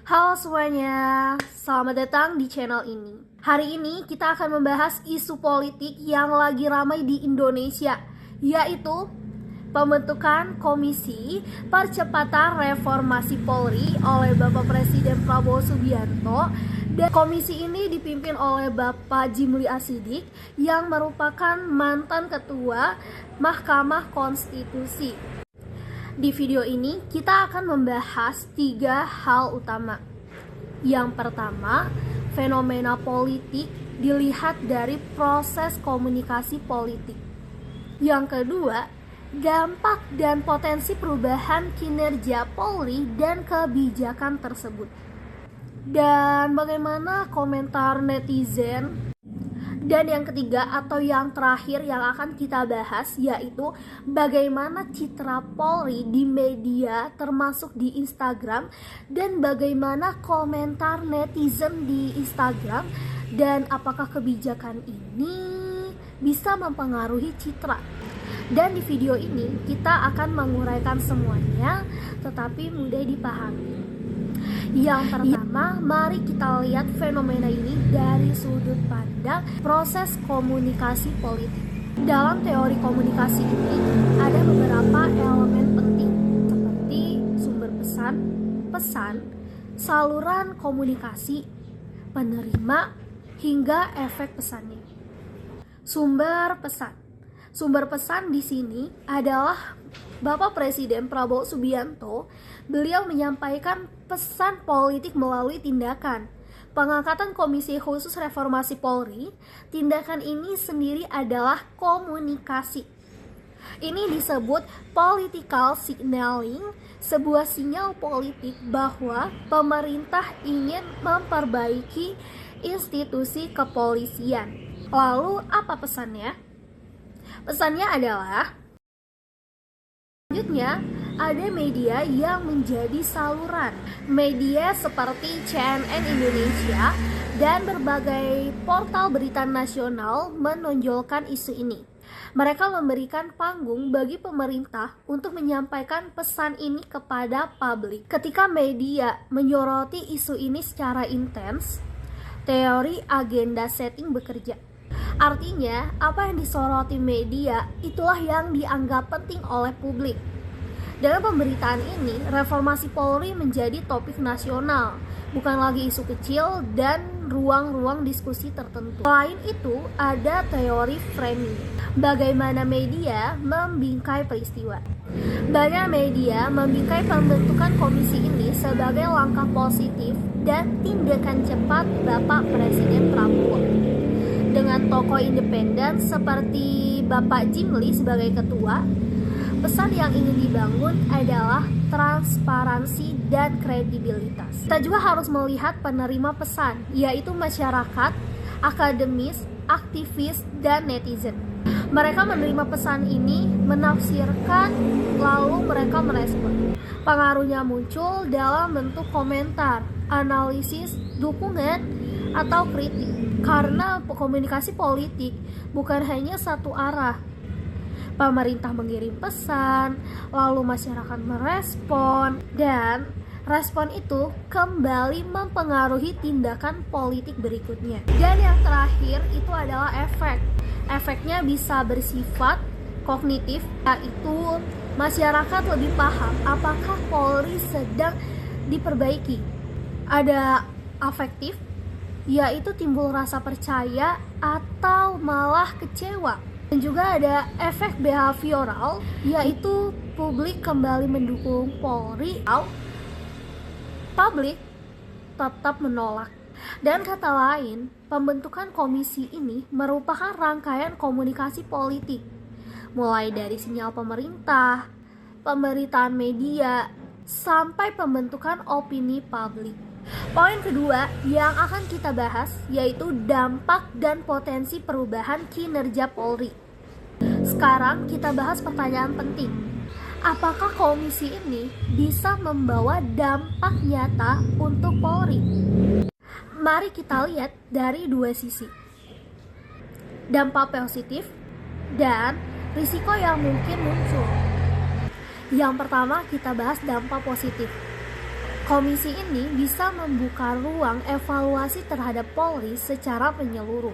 Halo semuanya, selamat datang di channel ini. Hari ini kita akan membahas isu politik yang lagi ramai di Indonesia, yaitu pembentukan Komisi Percepatan Reformasi Polri oleh Bapak Presiden Prabowo Subianto. Dan komisi ini dipimpin oleh Bapak Jimli Ashidik yang merupakan mantan Ketua Mahkamah Konstitusi. Di video ini kita akan membahas 3 hal utama. Yang pertama, fenomena politik dilihat dari proses komunikasi politik. Yang kedua, dampak dan potensi perubahan kinerja Polri dan kebijakan tersebut. Dan bagaimana komentar netizen? Dan yang ketiga atau yang terakhir yang akan kita bahas yaitu bagaimana citra Polri di media termasuk di Instagram dan bagaimana komentar netizen di Instagram dan apakah kebijakan ini bisa mempengaruhi citra. Dan di video ini kita akan menguraikan semuanya tetapi mudah dipahami. Yang pertama, mari kita lihat fenomena ini dari sudut pandang proses komunikasi politik. Dalam teori komunikasi ini ada beberapa elemen penting seperti sumber pesan, saluran komunikasi, penerima, hingga efek pesannya. Sumber pesan di sini adalah Bapak Presiden Prabowo Subianto. Beliau menyampaikan pesan politik melalui tindakan. Pengangkatan Komisi Khusus Reformasi Polri, tindakan ini sendiri adalah komunikasi. Ini disebut political signaling, sebuah sinyal politik bahwa pemerintah ingin memperbaiki institusi kepolisian. Lalu apa pesannya? Pesannya adalah selanjutnya ada media yang menjadi saluran. Media seperti CNN Indonesia dan berbagai portal berita nasional menonjolkan isu ini. Mereka memberikan panggung bagi pemerintah untuk menyampaikan pesan ini kepada publik. Ketika media menyoroti isu ini secara intens, teori agenda setting bekerja. Artinya, apa yang disoroti media itulah yang dianggap penting oleh publik. Dalam pemberitaan ini, reformasi Polri menjadi topik nasional, bukan lagi isu kecil dan ruang-ruang diskusi tertentu. Selain itu, ada teori framing, bagaimana media membingkai peristiwa. Banyak media membingkai pembentukan komisi ini sebagai langkah positif dan tindakan cepat Bapak Presiden Prabowo. Dengan tokoh independen seperti Bapak Jimli sebagai ketua, pesan yang ingin dibangun adalah transparansi dan kredibilitas. Kita juga harus melihat penerima pesan, yaitu masyarakat, akademis, aktivis, dan netizen. Mereka menerima pesan ini, menafsirkan, lalu mereka merespon. Pengaruhnya muncul dalam bentuk komentar, analisis, dukungan, atau kritik. Karena komunikasi politik bukan hanya satu arah. Pemerintah mengirim pesan, lalu masyarakat merespon, dan respon itu kembali mempengaruhi tindakan politik berikutnya. Dan yang terakhir itu adalah efek. Efeknya bisa bersifat kognitif, yaitu masyarakat lebih paham apakah Polri sedang diperbaiki. Ada afektif, yaitu timbul rasa percaya atau malah kecewa. Dan juga ada efek behavioral, yaitu publik kembali mendukung Polri atau publik tetap menolak. Dan kata lain, pembentukan komisi ini merupakan rangkaian komunikasi politik, mulai dari sinyal pemerintah, pemberitaan media, sampai pembentukan opini publik. Poin kedua yang akan kita bahas yaitu dampak dan potensi perubahan kinerja Polri. Sekarang kita bahas pertanyaan penting. Apakah komisi ini bisa membawa dampak nyata untuk Polri? Mari kita lihat dari dua sisi. Dampak positif dan risiko yang mungkin muncul. Yang pertama kita bahas dampak positif. Komisi ini bisa membuka ruang evaluasi terhadap Polri secara menyeluruh.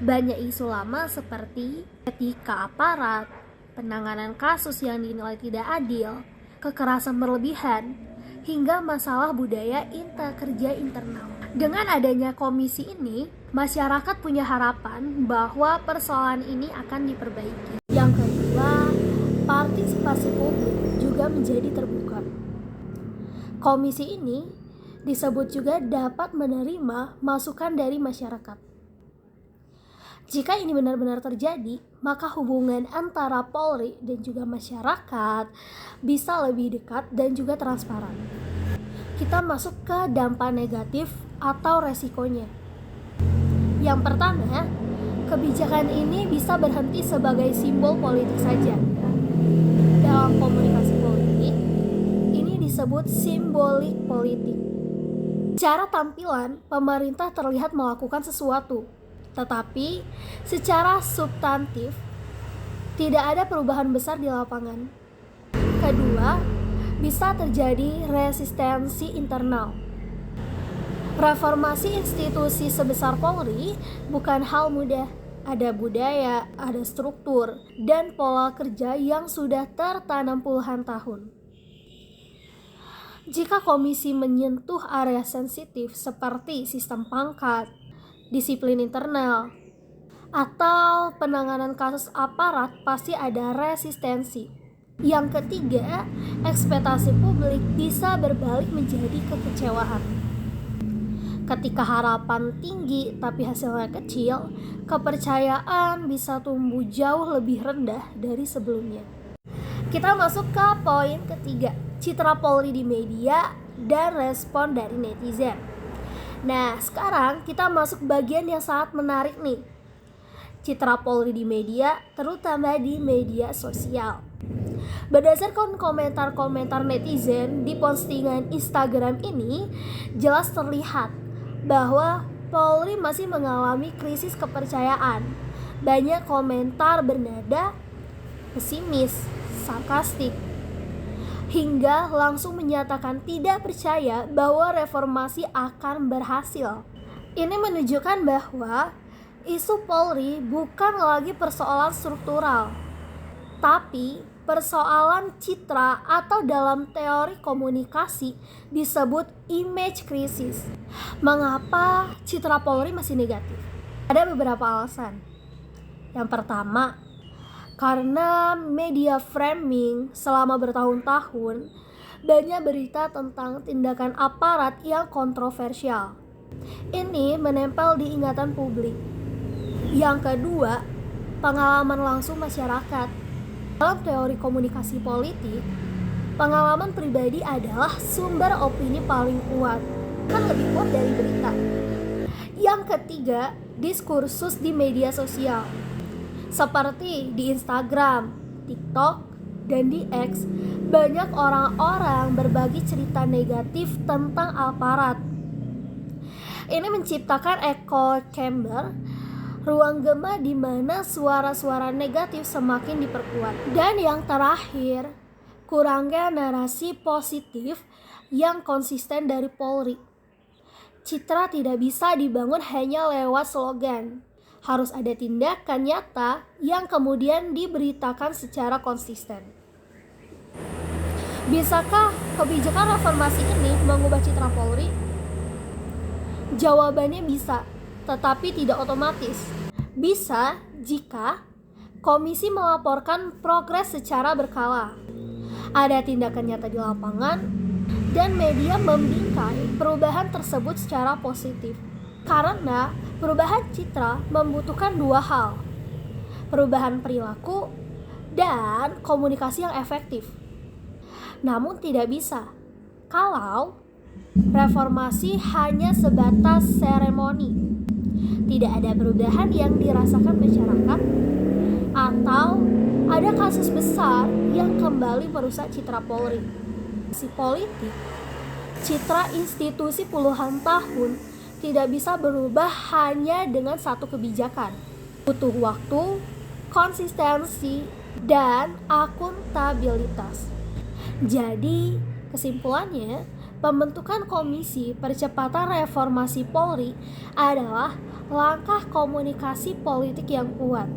Banyak isu lama seperti etika aparat, penanganan kasus yang dinilai tidak adil, kekerasan berlebihan, hingga masalah budaya kerja internal. Dengan adanya komisi ini, masyarakat punya harapan bahwa persoalan ini akan diperbaiki. Yang kedua, partisipasi publik juga menjadi terbuka. Komisi ini disebut juga dapat menerima masukan dari masyarakat. Jika ini benar-benar terjadi, maka hubungan antara Polri dan juga masyarakat bisa lebih dekat dan juga transparan. Kita masuk ke dampak negatif atau resikonya. Yang pertama, kebijakan ini bisa berhenti sebagai simbol politik saja. Dalam komunikasi politik, ini disebut simbolik politik. Secara tampilan, pemerintah terlihat melakukan sesuatu, tetapi secara substantif tidak ada perubahan besar di lapangan. Kedua, bisa terjadi resistensi internal. Reformasi institusi sebesar Polri bukan hal mudah. Ada budaya, ada struktur, dan pola kerja yang sudah tertanam puluhan tahun. Jika komisi menyentuh area sensitif seperti sistem pangkat, disiplin internal, atau penanganan kasus aparat, pasti ada resistensi. Yang ketiga, ekspektasi publik bisa berbalik menjadi kekecewaan. Ketika harapan tinggi tapi hasilnya kecil, kepercayaan bisa tumbuh jauh lebih rendah dari sebelumnya. Kita masuk ke poin ketiga, citra Polri di media dan respon dari netizen. Nah, sekarang kita masuk bagian yang sangat menarik nih. Citra Polri di media, terutama di media sosial. Berdasarkan komentar-komentar netizen di postingan Instagram ini, jelas terlihat bahwa Polri masih mengalami krisis kepercayaan. Banyak komentar bernada pesimis, sarkastik, hingga langsung menyatakan tidak percaya bahwa reformasi akan berhasil. Ini menunjukkan bahwa isu Polri bukan lagi persoalan struktural, tapi persoalan citra atau dalam teori komunikasi disebut image crisis. Mengapa citra Polri masih negatif? Ada beberapa alasan. Yang pertama, karena media framing selama bertahun-tahun banyak berita tentang tindakan aparat yang kontroversial. Ini menempel di ingatan publik. Yang kedua, pengalaman langsung masyarakat. Dalam teori komunikasi politik, pengalaman pribadi adalah sumber opini paling kuat, kan lebih kuat dari berita. Yang ketiga, diskursus di media sosial, seperti di Instagram, TikTok, dan di X. Banyak orang-orang berbagi cerita negatif tentang aparat. Ini menciptakan echo chamber, ruang gema di mana suara-suara negatif semakin diperkuat. Dan yang terakhir, kurangnya narasi positif yang konsisten dari Polri. Citra tidak bisa dibangun hanya lewat slogan. Harus ada tindakan nyata yang kemudian diberitakan secara konsisten. Bisakah kebijakan reformasi ini mengubah citra Polri? Jawabannya bisa, tetapi tidak otomatis. Bisa jika komisi melaporkan progres secara berkala, ada tindakan nyata di lapangan, dan media membingkai perubahan tersebut secara positif. Karena perubahan citra membutuhkan dua hal, perubahan perilaku dan komunikasi yang efektif. Namun tidak bisa kalau reformasi hanya sebatas seremoni, tidak ada perubahan yang dirasakan masyarakat, atau ada kasus besar yang kembali merusak citra Polri. Si politik, citra institusi puluhan tahun tidak bisa berubah hanya dengan satu kebijakan. Butuh waktu, konsistensi, dan akuntabilitas. Jadi, kesimpulannya, Pembentukan Komisi Percepatan Reformasi Polri adalah langkah komunikasi politik yang kuat.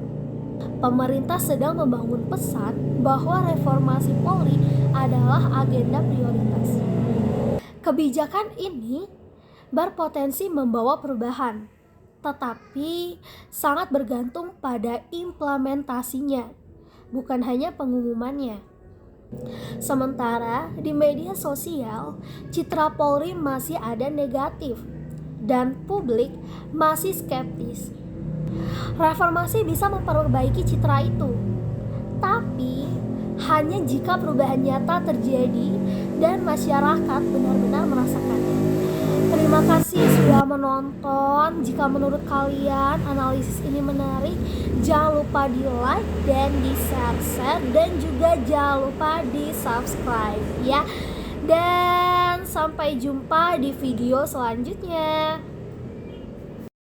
Pemerintah sedang membangun pesan bahwa reformasi Polri adalah agenda prioritas. Kebijakan ini berpotensi membawa perubahan, tetapi sangat bergantung pada implementasinya, bukan hanya pengumumannya. Sementara di media sosial, citra Polri masih ada negatif dan publik masih skeptis. Reformasi bisa memperbaiki citra itu, tapi hanya jika perubahan nyata terjadi dan masyarakat benar-benar merasakannya. Terima kasih sudah menonton. Jika menurut kalian analisis ini menarik, jangan lupa di like dan di share dan juga jangan lupa di subscribe ya. Dan sampai jumpa di video selanjutnya.